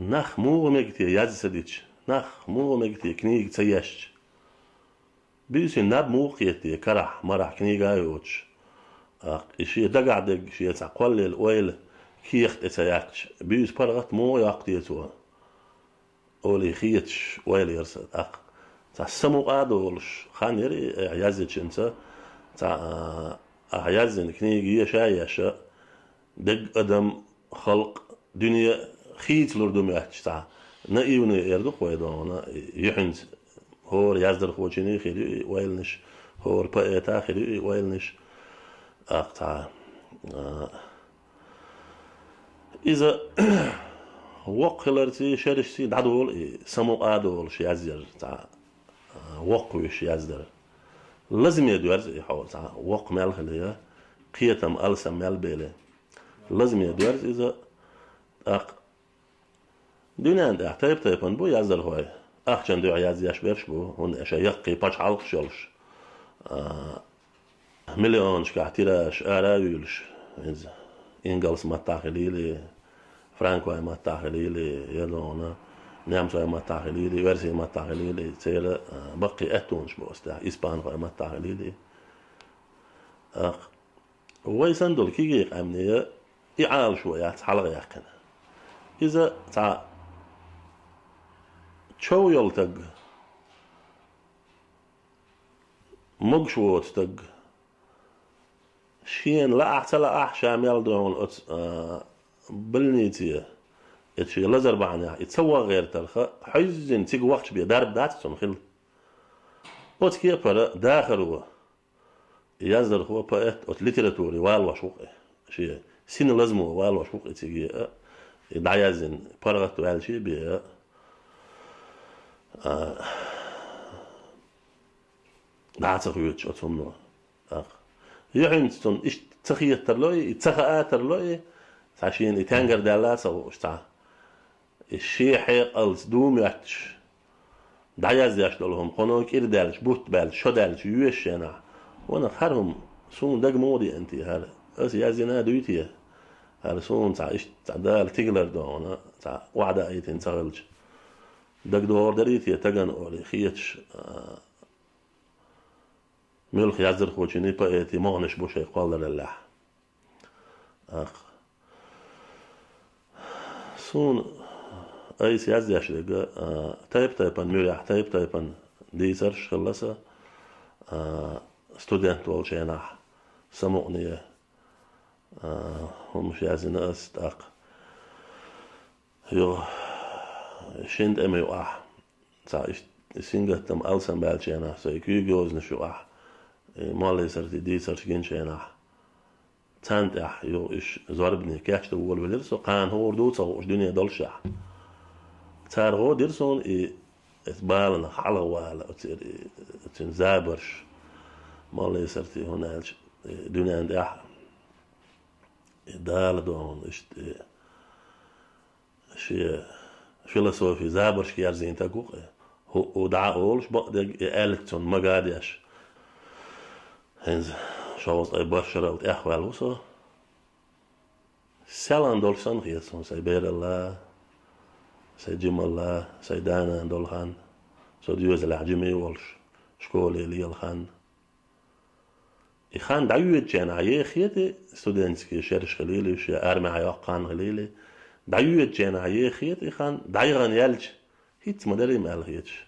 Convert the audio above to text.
نخ مو مجتي يزديش نخ مو مجتي كنيج تيش بيسي ناب مو قيتي كرح مرح كنيج ايوتش إشي دقع دق شي تعقل الأويل كيخت إتياتش بيس برغت مو يقتيتوا أولي خيتش ويل يرسل تاع السمو قادولش خان يري عيازتش انت تاع عيازن كنيجي شايشة دق أدم خلق دنيا خيت لردم يحتش تاع نأيوني يردق ويدونا يحنت هور يازدر خوشيني خيري ويلنش هور بقيتا خيري ويلنش تاع إذا وقلرتي شرشتي دعدول سمو قادول شي يزر تاع وقوش يزدر لازم يدور يحاول تاع وق مال خليه قيتم ألسم مال بيله لازم يدور إذا دنيا عند احتيب تيبن بو يزر هواي أخشن دو عياز يشبرش بو هون أشياء يقي باش علق شلش مليون شكاحتيراش آراويلش إنجلس ما تاخليلي فرانكو ما تاخليلي يلونا نعم ما تاخليلي ورسي ما تاخليلي تيلا بقي أتونش بوستا إسبان ما تاخليلي ويسندل كيجي أمنية يعال شوية حلقة يقن إذا تاع شو يلتق مقشوت تق شين لا أحسن لا أحشام يلدون بالنيتية يتشي لزر بعناه يتسوى غير تلخ حزن تيجي وقت بيه دارب دات تنخل وتكيه برا داخل هو يزدر هو بقى ليتراتوري والوشوق شيء سين لازمه والوشوق تيجي دعيازن برغت والشي بيه دعت غيوتش أتمنى يعنتون إيش تخيل ترلوي تخاء ترلوي عشان يتانجر دالاس أو إيش تاع الشيء حيق ألس دوم يحتش دعياز يشتغلهم قنوا كير دالش بوت بالش شو دالش يوش أنا وانا خارهم سون دق مودي أنتي هذا أس يازينا دويتيه هذا سون تاع إيش تاع دال تيجلر دونا تاع وعدا أيتين تغلج دق دور دريتيه تجن أولي خيتش ملخ يزر خوشيني بقيتي مغنش بوشي قال لله سون أي سياز يشرق تايبن مريح تايبن ديزرش خلصة ستودنت والشيناح سمونية هم مش يازين أستاق يو شند أمي وآح تا سينجتم ألسن بالشيناح سيكي جوز نشوآح مالي سرتي ديزرش جين شيناح تانت يو إيش زاربني كاش تقول بلرسو قان هو ردوت أو إيش دنيا دلشة تارغو ديرسون إتبالنا حلا ولا تنزابرش مالي سرتي هنا دنيا عند دال دون إيش شيء فيلسوفي زابرش كيارزين تقوق هو ودعا أولش بقدر إلكتون ما قاديش هنز شوز أي بشرة وتأخوال وصو سلام دولسان خيسون سيبير الله سيجم الله سيدانا دولخان سو ديوز العجمي والش شكولي لي الخان إخان دعوة جانعية خيتي ستودنتسكي شرش خليلي وشي أرمي عياقان خليلي دعوة جانعية خيتي إخان دعيغان يلج هيت مدري مال خيتش